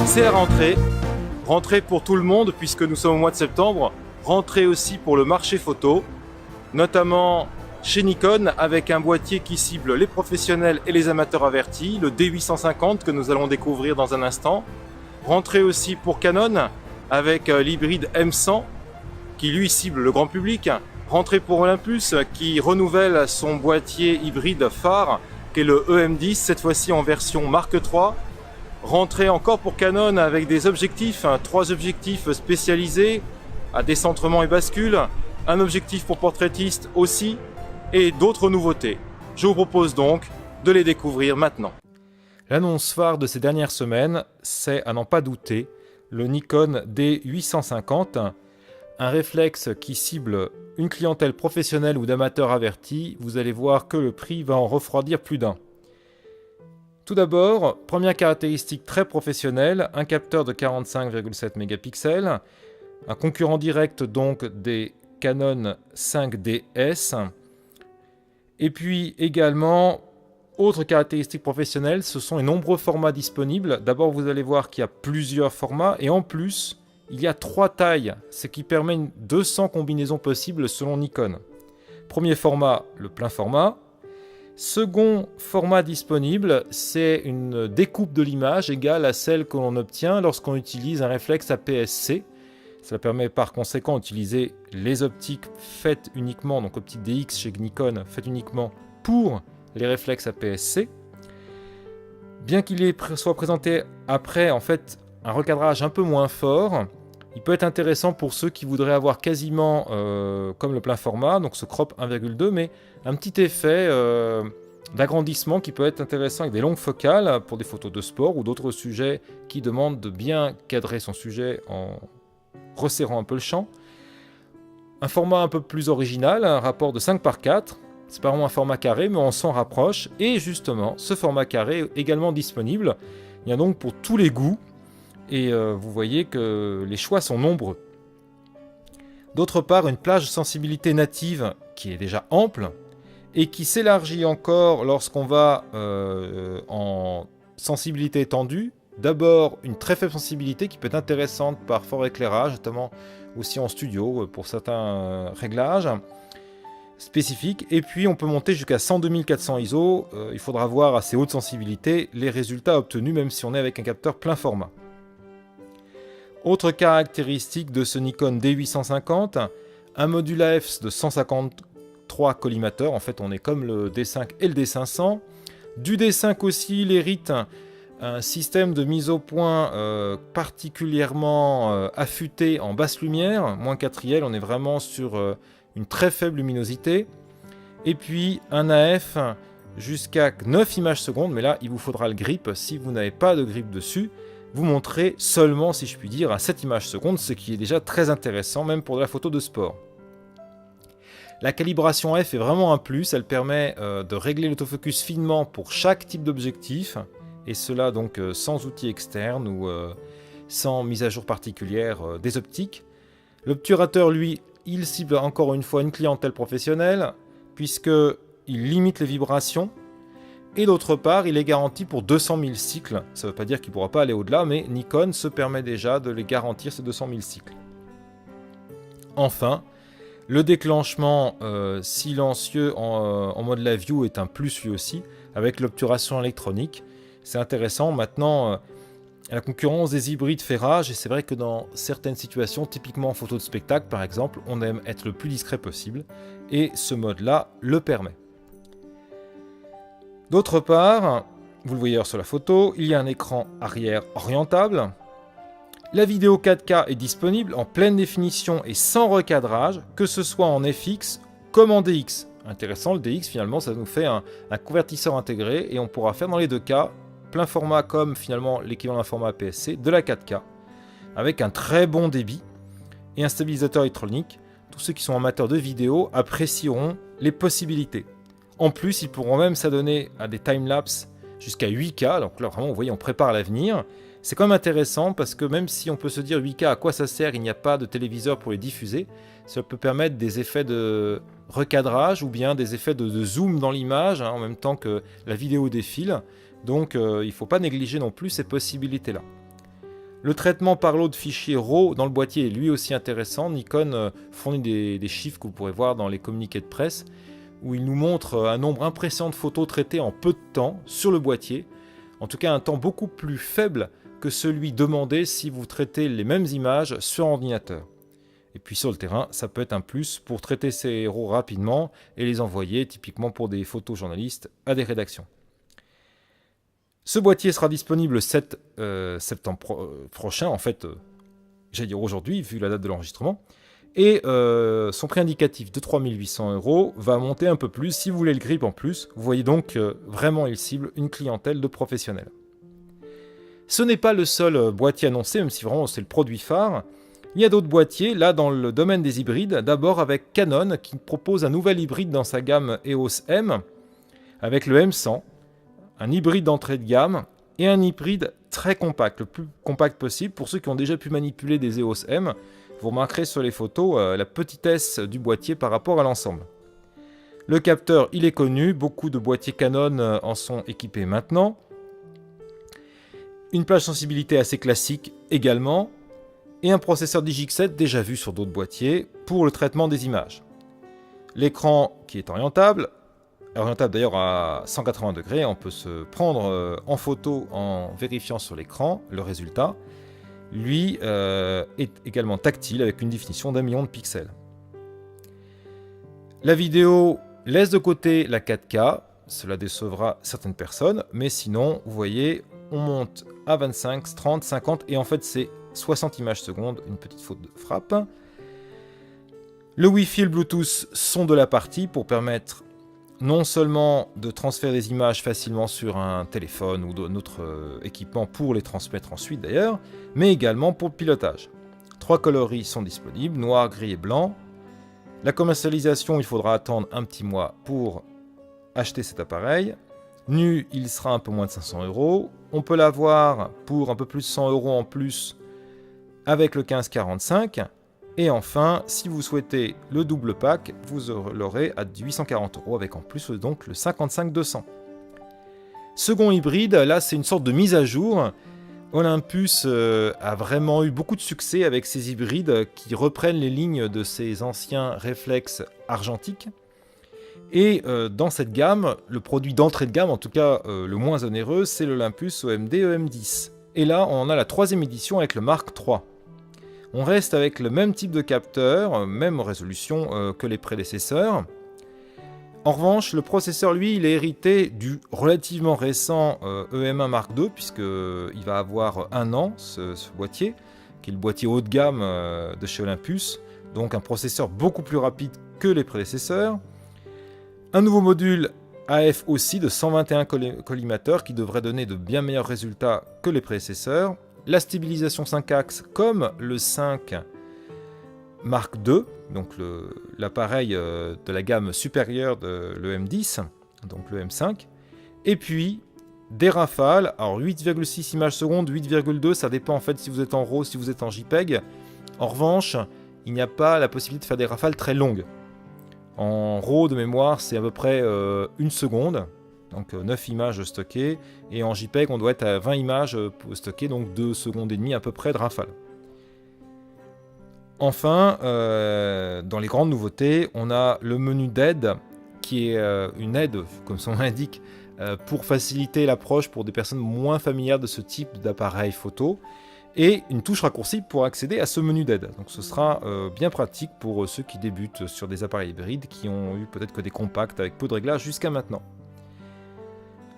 C'est la rentrée. Rentrée pour tout le monde puisque nous sommes au mois de septembre. Rentrée aussi pour le marché photo, notamment chez Nikon avec un boîtier qui cible les professionnels et les amateurs avertis, le D850 que nous allons découvrir dans un instant. Rentrée aussi pour Canon avec l'hybride M100 qui lui cible le grand public. Rentrée pour Olympus qui renouvelle son boîtier hybride phare qui est le EM10, cette fois-ci en version Mark III. Rentrée encore pour Canon avec des objectifs, 3 objectifs spécialisés à décentrement et bascule, un objectif pour portraitiste aussi, et d'autres nouveautés. Je vous propose donc de les découvrir maintenant. L'annonce phare de ces dernières semaines, c'est à n'en pas douter, le Nikon D850, un réflexe qui cible une clientèle professionnelle ou d'amateurs avertis. Vous allez voir que le prix va en refroidir plus d'un. Tout d'abord, première caractéristique très professionnelle, un capteur de 45,7 mégapixels, un concurrent direct donc des Canon 5DS. Et puis également, autre caractéristique professionnelle, ce sont les nombreux formats disponibles. D'abord, vous allez voir qu'il y a plusieurs formats et en plus, il y a 3 tailles, ce qui permet 200 combinaisons possibles selon Nikon. Premier format, le plein format. Second format disponible, c'est une découpe de l'image égale à celle que l'on obtient lorsqu'on utilise un réflexe APS-C. Cela permet par conséquent d'utiliser les optiques faites uniquement, donc optique DX chez Nikon, faites uniquement pour les réflexes APS-C. Bien qu'il soit présenté après en fait un recadrage un peu moins fort, il peut être intéressant pour ceux qui voudraient avoir quasiment comme le plein format, donc ce crop 1,2, mais un petit effet d'agrandissement qui peut être intéressant avec des longues focales pour des photos de sport ou d'autres sujets qui demandent de bien cadrer son sujet en resserrant un peu le champ. Un format un peu plus original, un rapport de 5:4, c'est pas vraiment un format carré mais on s'en rapproche, et justement ce format carré est également disponible. Il y a donc pour tous les goûts et vous voyez que les choix sont nombreux. D'autre part, une plage de sensibilité native qui est déjà ample et qui s'élargit encore lorsqu'on va en sensibilité étendue. D'abord, une très faible sensibilité qui peut être intéressante par fort éclairage, notamment aussi en studio pour certains réglages spécifiques. Et puis, on peut monter jusqu'à 102 400 ISO. Il faudra voir à ces hautes sensibilités les résultats obtenus, même si on est avec un capteur plein format. Autre caractéristique de ce Nikon D850, un module AF de 153 collimateurs. En fait, on est comme le D5 et le D500. Du D5 aussi, il hérite un système de mise au point particulièrement affûté en basse lumière, moins 4IL, on est vraiment sur une très faible luminosité. Et puis un AF jusqu'à 9 images secondes, mais là il vous faudra le grip. Si vous n'avez pas de grip dessus, vous montrez seulement, si je puis dire, à 7 images secondes, ce qui est déjà très intéressant, même pour de la photo de sport. La calibration F est vraiment un plus, elle permet de régler l'autofocus finement pour chaque type d'objectif, et cela donc sans outils externes ou sans mise à jour particulière des optiques. L'obturateur, lui, il cible encore une fois une clientèle professionnelle, puisqu'il limite les vibrations, et d'autre part, il est garanti pour 200 000 cycles. Ça ne veut pas dire qu'il ne pourra pas aller au-delà, mais Nikon se permet déjà de les garantir ces 200 000 cycles. Enfin, le déclenchement silencieux en mode live view est un plus lui aussi, avec l'obturation électronique. C'est intéressant. Maintenant, la concurrence des hybrides fait rage, et c'est vrai que dans certaines situations, typiquement en photo de spectacle par exemple, on aime être le plus discret possible, et ce mode-là le permet. D'autre part, vous le voyez sur la photo, il y a un écran arrière orientable. La vidéo 4K est disponible en pleine définition et sans recadrage, que ce soit en FX comme en DX. Intéressant, le DX finalement ça nous fait un convertisseur intégré, et on pourra faire dans les deux cas, plein format comme finalement l'équivalent d'un format APS-C, de la 4K, avec un très bon débit et un stabilisateur électronique. Tous ceux qui sont amateurs de vidéo apprécieront les possibilités. En plus, ils pourront même s'adonner à des timelapses jusqu'à 8K, donc là vraiment vous voyez on prépare l'avenir. C'est quand même intéressant parce que même si on peut se dire 8K à quoi ça sert, il n'y a pas de téléviseur pour les diffuser, ça peut permettre des effets de recadrage ou bien des effets de zoom dans l'image en même temps que la vidéo défile. Donc il ne faut pas négliger non plus ces possibilités-là. Le traitement par lot de fichiers RAW dans le boîtier est lui aussi intéressant. Nikon fournit des chiffres que vous pourrez voir dans les communiqués de presse, où il nous montre un nombre impressionnant de photos traitées en peu de temps sur le boîtier. En tout cas, un temps beaucoup plus faible que celui demandé si vous traitez les mêmes images sur ordinateur. Et puis sur le terrain, ça peut être un plus pour traiter ces héros rapidement et les envoyer, typiquement pour des photojournalistes, à des rédactions. Ce boîtier sera disponible le 7 septembre prochain, en fait, j'allais dire aujourd'hui, vu la date de l'enregistrement. Et son prix indicatif de 3 800 € va monter un peu plus si vous voulez le grip en plus. Vous voyez donc vraiment il cible une clientèle de professionnels. Ce n'est pas le seul boîtier annoncé, même si vraiment c'est le produit phare. Il y a d'autres boîtiers, là dans le domaine des hybrides, d'abord avec Canon qui propose un nouvel hybride dans sa gamme EOS M, avec le M100, un hybride d'entrée de gamme et un hybride très compact, le plus compact possible. Pour ceux qui ont déjà pu manipuler des EOS M, vous remarquerez sur les photos la petitesse du boîtier par rapport à l'ensemble. Le capteur, il est connu, beaucoup de boîtiers Canon en sont équipés maintenant. Une plage sensibilité assez classique également, et un processeur Digix7 déjà vu sur d'autres boîtiers pour le traitement des images. L'écran qui est orientable d'ailleurs à 180 degrés, on peut se prendre en photo en vérifiant sur l'écran le résultat. Lui est également tactile avec une définition d'1 million de pixels. La vidéo laisse de côté la 4K, cela décevra certaines personnes, mais sinon, vous voyez, on monte à 25, 30, 50 et en fait c'est 60 images secondes, une petite faute de frappe. Le Wi-Fi et le Bluetooth sont de la partie pour permettre non seulement de transférer des images facilement sur un téléphone ou d'un autre équipement pour les transmettre ensuite d'ailleurs, mais également pour le pilotage. 3 coloris sont disponibles, noir, gris et blanc. La commercialisation, il faudra attendre un petit mois pour acheter cet appareil. Nu, il sera un peu moins de 500 €. On peut l'avoir pour un peu plus de 100 € en plus avec le 1545. Et enfin, si vous souhaitez le double pack, vous l'aurez à 840 € avec en plus donc le 55-200. Second hybride, là c'est une sorte de mise à jour. Olympus a vraiment eu beaucoup de succès avec ces hybrides qui reprennent les lignes de ses anciens réflexes argentiques. Et dans cette gamme, le produit d'entrée de gamme, en tout cas le moins onéreux, c'est l'Olympus OMD EM10. Et là, on en a la 3e édition avec le Mark III. On reste avec le même type de capteur, même résolution que les prédécesseurs. En revanche, le processeur, lui, il est hérité du relativement récent EM1 Mark II, puisqu'il va avoir 1 an, ce boîtier, qui est le boîtier haut de gamme de chez Olympus. Donc un processeur beaucoup plus rapide que les prédécesseurs. Un nouveau module AF aussi de 121 collimateurs qui devrait donner de bien meilleurs résultats que les prédécesseurs. La stabilisation 5 axes comme le 5 Mark II, donc l'appareil de la gamme supérieure de l'EM10, donc le M5. Et puis des rafales, alors 8,6 images secondes, 8,2, ça dépend en fait si vous êtes en RAW, si vous êtes en JPEG. En revanche, il n'y a pas la possibilité de faire des rafales très longues. En RAW de mémoire, c'est à peu près 1 seconde. Donc 9 images stockées, et en JPEG on doit être à 20 images stockées, donc 2 secondes et demie à peu près de rafale. Enfin, dans les grandes nouveautés, on a le menu d'aide, qui est une aide, comme son nom l'indique, pour faciliter l'approche pour des personnes moins familières de ce type d'appareil photo, et une touche raccourcie pour accéder à ce menu d'aide. Donc ce sera bien pratique pour ceux qui débutent sur des appareils hybrides, qui ont eu peut-être que des compacts avec peu de réglages jusqu'à maintenant.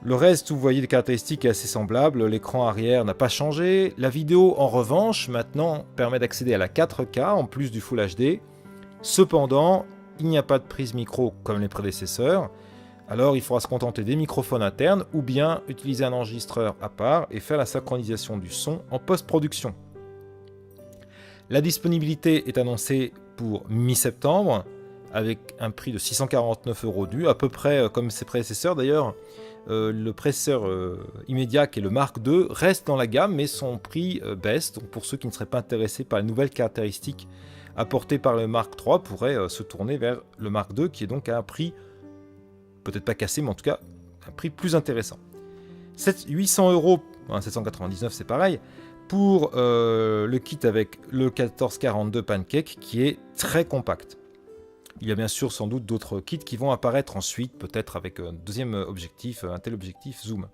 Le reste, vous voyez, des caractéristiques est assez semblable. L'écran arrière n'a pas changé. La vidéo, en revanche, maintenant permet d'accéder à la 4K en plus du Full HD. Cependant, il n'y a pas de prise micro comme les prédécesseurs. Alors, il faudra se contenter des microphones internes ou bien utiliser un enregistreur à part et faire la synchronisation du son en post-production. La disponibilité est annoncée pour mi-septembre avec un prix de 649 € dû, à peu près comme ses prédécesseurs d'ailleurs. Le processeur immédiat qui est le Mark II reste dans la gamme, mais son prix baisse. Donc pour ceux qui ne seraient pas intéressés par les nouvelles caractéristiques apportées par le Mark III, pourraient se tourner vers le Mark II qui est donc à un prix peut-être pas cassé, mais en tout cas un prix plus intéressant. 800 €, 799 c'est pareil, pour le kit avec le 1442 Pancake qui est très compact. Il y a bien sûr sans doute d'autres kits qui vont apparaître ensuite, peut-être avec un deuxième objectif, un tel objectif zoom.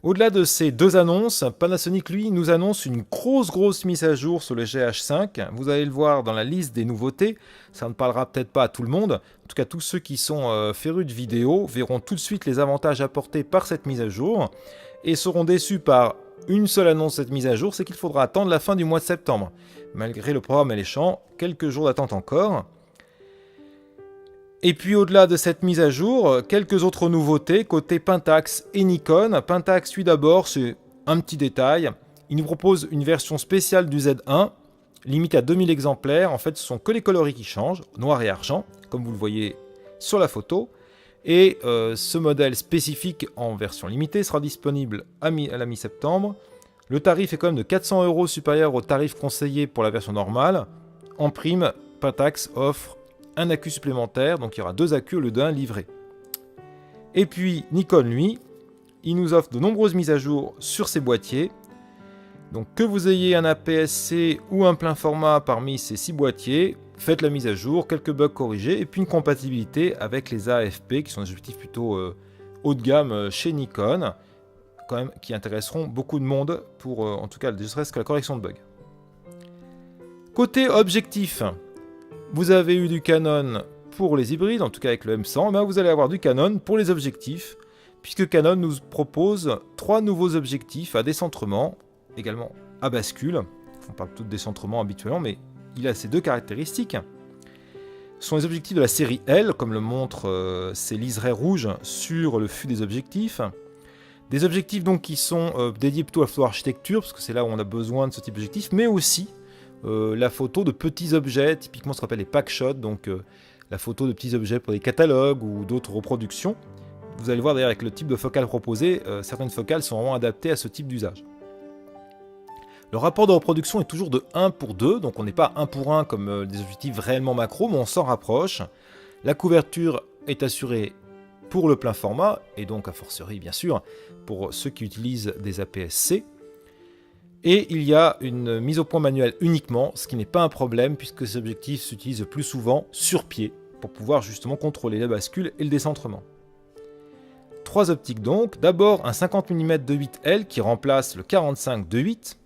Au-delà de ces deux annonces, Panasonic lui nous annonce une grosse mise à jour sur le GH5. Vous allez le voir dans la liste des nouveautés, ça ne parlera peut-être pas à tout le monde. En tout cas, tous ceux qui sont férus de vidéo verront tout de suite les avantages apportés par cette mise à jour et seront déçus par une seule annonce de cette mise à jour, c'est qu'il faudra attendre la fin du mois de septembre. Malgré le programme alléchant, quelques jours d'attente encore. Et puis au-delà de cette mise à jour, quelques autres nouveautés côté Pentax et Nikon. Pentax, lui d'abord, c'est un petit détail. Il nous propose une version spéciale du Z1, limite à 2000 exemplaires. En fait, ce sont que les coloris qui changent, noir et argent, comme vous le voyez sur la photo. Et ce modèle spécifique en version limitée sera disponible à la mi-septembre. Le tarif est quand même de 400 € supérieur au tarif conseillé pour la version normale. En prime, Pentax offre un accu supplémentaire, donc il y aura 2 accus au lieu d'un livré. Et puis Nikon, lui, il nous offre de nombreuses mises à jour sur ses boîtiers. Donc que vous ayez un APS-C ou un plein format parmi ces 6 boîtiers, faites la mise à jour, quelques bugs corrigés, et puis une compatibilité avec les AFP, qui sont des objectifs plutôt haut de gamme chez Nikon, quand même, qui intéresseront beaucoup de monde pour, en tout cas, ne serait-ce que la correction de bugs. Côté objectif, vous avez eu du Canon pour les hybrides, en tout cas avec le M100, mais vous allez avoir du Canon pour les objectifs, puisque Canon nous propose 3 nouveaux objectifs à décentrement, également à bascule. On parle tout de décentrement habituellement, mais il a ces 2 caractéristiques. Ce sont les objectifs de la série L, comme le montrent ces liserés rouges sur le fût des objectifs. Des objectifs donc qui sont dédiés plutôt à la photo architecture, parce que c'est là où on a besoin de ce type d'objectif, mais aussi la photo de petits objets, typiquement ce qu'on appelle les pack shots, donc la photo de petits objets pour des catalogues ou d'autres reproductions. Vous allez voir d'ailleurs avec le type de focale proposé, certaines focales sont vraiment adaptées à ce type d'usage. Le rapport de reproduction est toujours de 1 pour 2, donc on n'est pas 1 pour 1 comme des objectifs réellement macro, mais on s'en rapproche. La couverture est assurée pour le plein format, et donc a fortiori bien sûr pour ceux qui utilisent des APS-C. Et il y a une mise au point manuelle uniquement, ce qui n'est pas un problème puisque ces objectifs s'utilisent plus souvent sur pied pour pouvoir justement contrôler la bascule et le décentrement. 3 optiques donc, d'abord un 50 mm 2.8L qui remplace le 45 2.8,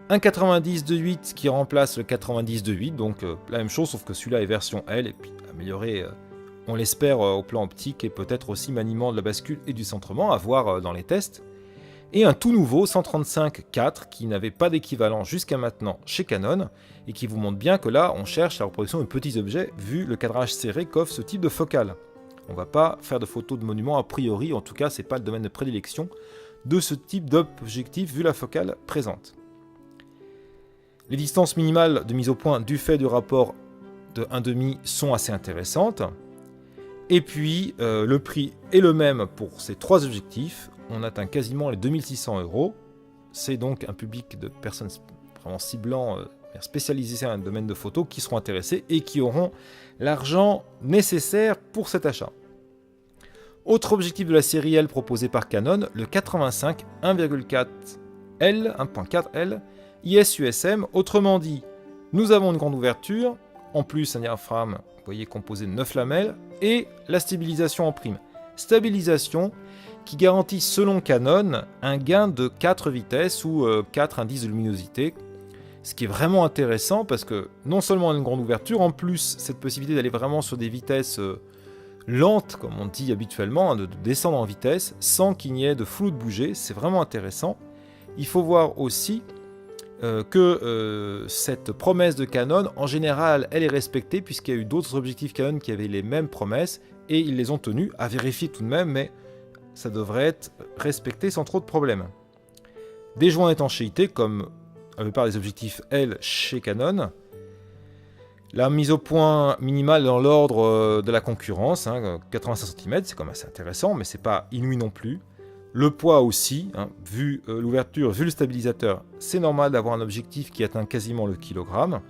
un 90 2.8 qui remplace le 90 2.8, donc la même chose sauf que celui-là est version L et puis amélioré, on l'espère, au plan optique et peut-être aussi maniement de la bascule et du centrement à voir dans les tests. Et un tout nouveau 135-4 qui n'avait pas d'équivalent jusqu'à maintenant chez Canon et qui vous montre bien que là on cherche la reproduction de petits objets vu le cadrage serré qu'offre ce type de focale. On ne va pas faire de photos de monuments a priori, en tout cas c'est pas le domaine de prédilection de ce type d'objectif vu la focale présente. Les distances minimales de mise au point du fait du rapport de 1,5 sont assez intéressantes. Et puis le prix est le même pour ces 3 objectifs. On atteint quasiment les 2600 €. C'est donc un public de personnes vraiment ciblant, spécialisées dans un domaine de photo qui seront intéressés et qui auront l'argent nécessaire pour cet achat. Autre objectif de la série L proposé par Canon, le 85 1.4L IS-USM. Autrement dit, nous avons une grande ouverture, en plus un diaphragme, vous voyez, composé de 9 lamelles, et la stabilisation en prime. Stabilisation qui garantit selon Canon un gain de 4 vitesses ou 4 indices de luminosité, ce qui est vraiment intéressant parce que non seulement on a une grande ouverture, en plus cette possibilité d'aller vraiment sur des vitesses lentes, comme on dit habituellement, de descendre en vitesse sans qu'il n'y ait de flou de bouger, c'est vraiment intéressant. Il faut voir aussi que cette promesse de Canon, en général, elle est respectée puisqu'il y a eu d'autres objectifs Canon qui avaient les mêmes promesses et ils les ont tenues, à vérifier tout de même, mais ça devrait être respecté sans trop de problèmes. Des joints d'étanchéité, comme la plupart des objectifs L chez Canon. La mise au point minimale dans l'ordre de la concurrence, 85 cm, c'est quand même assez intéressant, mais c'est pas inouï non plus. Le poids aussi, vu l'ouverture, vu le stabilisateur, c'est normal d'avoir un objectif qui atteint quasiment le kilogramme.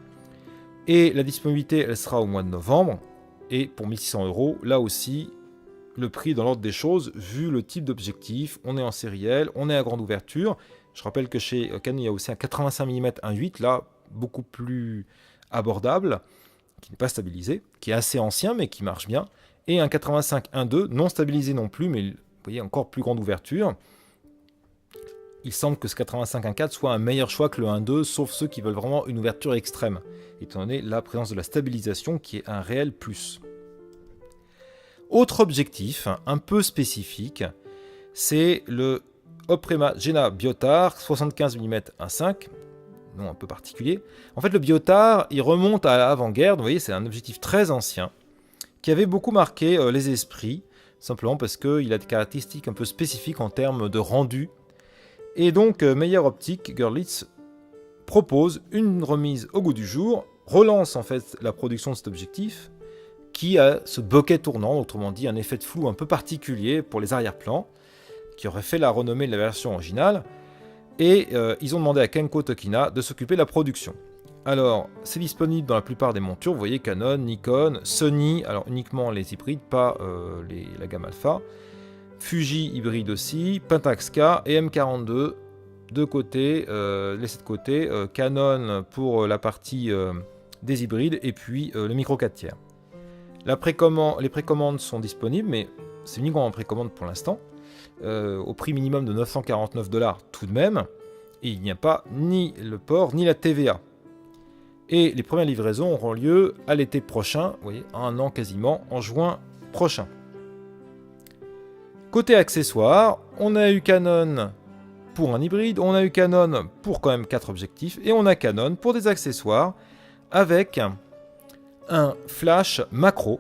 Et la disponibilité, elle sera au mois de novembre. Et pour 1600 €, là aussi, le prix dans l'ordre des choses, vu le type d'objectif, on est en série L, on est à grande ouverture, Je rappelle que chez Canon, il y a aussi un 85 mm 1.8, là, beaucoup plus abordable, qui n'est pas stabilisé, qui est assez ancien, mais qui marche bien, et un 85 1.2, non stabilisé non plus, mais vous voyez, encore plus grande ouverture. Il semble que ce 85 1.4 soit un meilleur choix que le 1.2, sauf ceux qui veulent vraiment une ouverture extrême, étant donné la présence de la stabilisation qui est un réel plus. Autre objectif, un peu spécifique, c'est le Oprema Gena Biotard 75 mm 1.5, non un peu particulier. En fait, le Biotard, il remonte à l'avant-guerre, vous voyez, c'est un objectif très ancien, qui avait beaucoup marqué les esprits, simplement parce qu'il a des caractéristiques un peu spécifiques en termes de rendu. Et donc, Meyer Optik, Görlitz, propose une remise au goût du jour, relance en fait la production de cet objectif, qui a ce bokeh tournant, autrement dit un effet de flou un peu particulier pour les arrière-plans, qui aurait fait la renommée de la version originale, et ils ont demandé à Kenko Tokina de s'occuper de la production. Alors, c'est disponible dans la plupart des montures, vous voyez Canon, Nikon, Sony, alors uniquement les hybrides, pas la gamme alpha, Fuji hybride aussi, Pentax K et M42 de côté, laissés de côté, Canon pour la partie des hybrides et puis le micro 4 tiers. Les précommandes sont disponibles, mais c'est uniquement en précommande pour l'instant, au prix minimum de 949 $ tout de même, et il n'y a pas ni le port ni la TVA. Et les premières livraisons auront lieu à l'été prochain, vous voyez, un an quasiment, en juin prochain. Côté accessoires, on a eu Canon pour un hybride, on a eu Canon pour quand même 4 objectifs, et on a Canon pour des accessoires avec un flash macro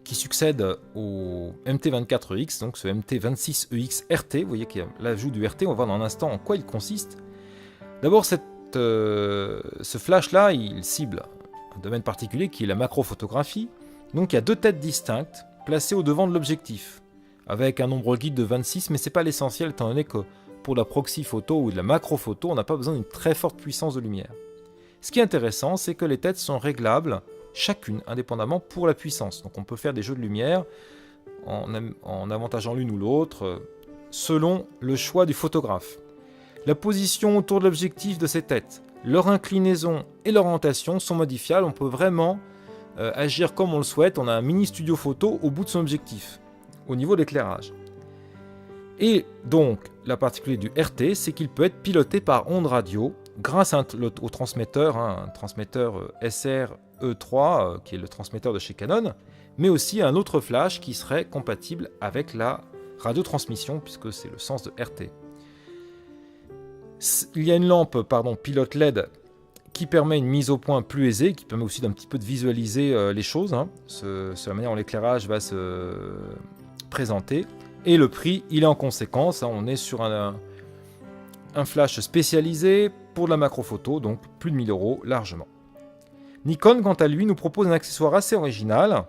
qui succède au MT24EX, donc ce MT26EX RT, vous voyez qu'il y a l'ajout du RT, on va voir dans un instant en quoi il consiste. D'abord, ce flash-là, il cible un domaine particulier qui est la macrophotographie, donc il y a 2 têtes distinctes placées au devant de l'objectif, avec un nombre guide de 26, mais ce n'est pas l'essentiel étant donné que pour la proxy photo ou de la macro photo, on n'a pas besoin d'une très forte puissance de lumière. Ce qui est intéressant, c'est que les têtes sont réglables, chacune indépendamment pour la puissance. Donc on peut faire des jeux de lumière en avantageant l'une ou l'autre, selon le choix du photographe. La position autour de l'objectif de ces têtes, leur inclinaison et leur orientation sont modifiables, on peut vraiment agir comme on le souhaite, on a un mini studio photo au bout de son objectif, au niveau de l'éclairage. Et donc, la particularité du RT, c'est qu'il peut être piloté par ondes radio grâce au transmetteur, un transmetteur SR-E3, qui est le transmetteur de chez Canon, mais aussi un autre flash qui serait compatible avec la radiotransmission, puisque c'est le sens de RT. Il y a une lampe pilote LED qui permet une mise au point plus aisée, qui permet aussi d'un petit peu de visualiser les choses, c'est la manière dont l'éclairage va se présenter. Et le prix, il est en conséquence, on est sur un flash spécialisé pour de la macrophoto, donc plus de 1000 € largement. Nikon, quant à lui, nous propose un accessoire assez original,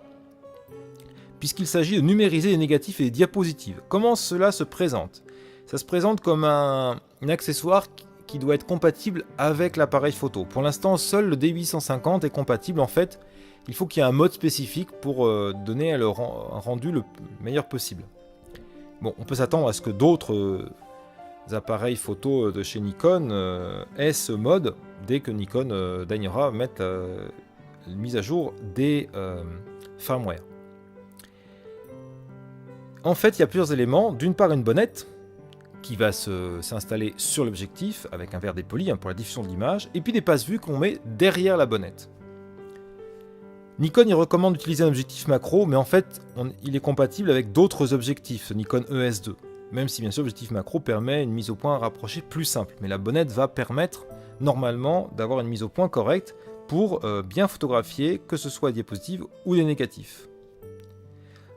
puisqu'il s'agit de numériser les négatifs et les diapositives. Comment cela se présente ? Ça se présente comme un accessoire qui doit être compatible avec l'appareil photo. Pour l'instant, seul le D850 est compatible. En fait, il faut qu'il y ait un mode spécifique pour donner un rendu le meilleur possible. Bon, on peut s'attendre à ce que d'autres appareils photo de chez Nikon aient ce mode dès que Nikon daignera mettre une mise à jour des firmware. En fait, il y a plusieurs éléments. D'une part, une bonnette qui va s'installer sur l'objectif avec un verre dépoli pour la diffusion de l'image, et puis des passe-vues qu'on met derrière la bonnette. Nikon il recommande d'utiliser un objectif macro, mais en fait il est compatible avec d'autres objectifs, ce Nikon ES2, même si bien sûr l'objectif macro permet une mise au point rapprochée plus simple, mais la bonnette va permettre normalement d'avoir une mise au point correcte pour bien photographier, que ce soit des diapositives ou des négatifs.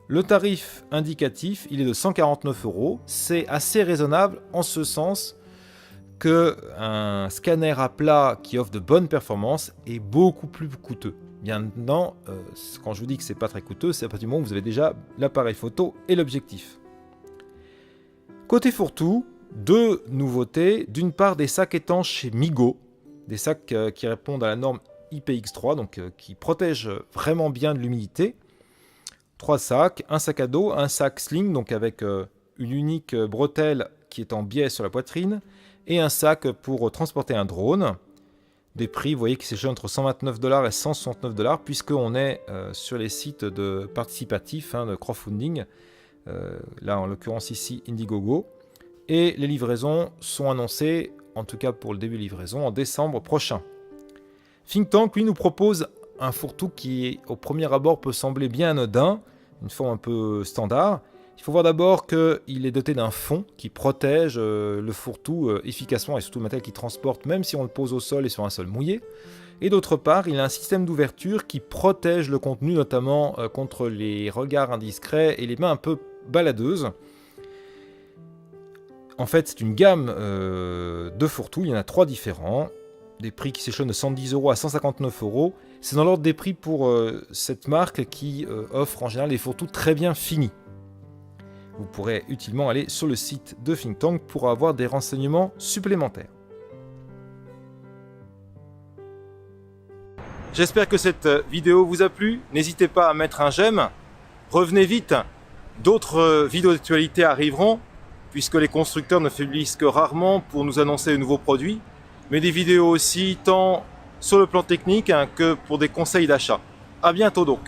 Le tarif indicatif, il est de 149 €. C'est assez raisonnable en ce sens qu'un scanner à plat qui offre de bonnes performances est beaucoup plus coûteux. Bien maintenant, quand je vous dis que c'est pas très coûteux, c'est à partir du moment où vous avez déjà l'appareil photo et l'objectif. Côté fourre-tout, 2 nouveautés. D'une part, des sacs étanches chez Migo, des sacs qui répondent à la norme IPX3, donc qui protègent vraiment bien de l'humidité. 3 sacs, un sac à dos, un sac sling, donc avec une unique bretelle qui est en biais sur la poitrine et un sac pour transporter un drone. Des prix, vous voyez, qui s'échelonnent entre 129 $ et 169 $, puisqu'on est sur les sites de participatifs, de crowdfunding. Là, en l'occurrence ici, Indiegogo. Et les livraisons sont annoncées, en tout cas pour le début de livraison, en décembre prochain. Think Tank, lui, nous propose un fourre-tout qui, au premier abord, peut sembler bien anodin, une forme un peu standard. Il faut voir d'abord qu'il est doté d'un fond qui protège le fourre-tout efficacement et surtout le matériel qu'il transporte, même si on le pose au sol et sur un sol mouillé. Et d'autre part, il a un système d'ouverture qui protège le contenu, notamment contre les regards indiscrets et les mains un peu baladeuses. En fait, c'est une gamme de fourre-tout, il y en a 3 différents. Des prix qui s'échelonnent de 110 € à 159 €. C'est dans l'ordre des prix pour cette marque qui offre en général des fourre-tout très bien finis. Vous pourrez utilement aller sur le site de Think Tank pour avoir des renseignements supplémentaires. J'espère que cette vidéo vous a plu. N'hésitez pas à mettre un j'aime. Revenez vite, d'autres vidéos d'actualité arriveront, puisque les constructeurs ne faiblissent que rarement pour nous annoncer de nouveaux produits, mais des vidéos aussi tant sur le plan technique que pour des conseils d'achat. À bientôt donc.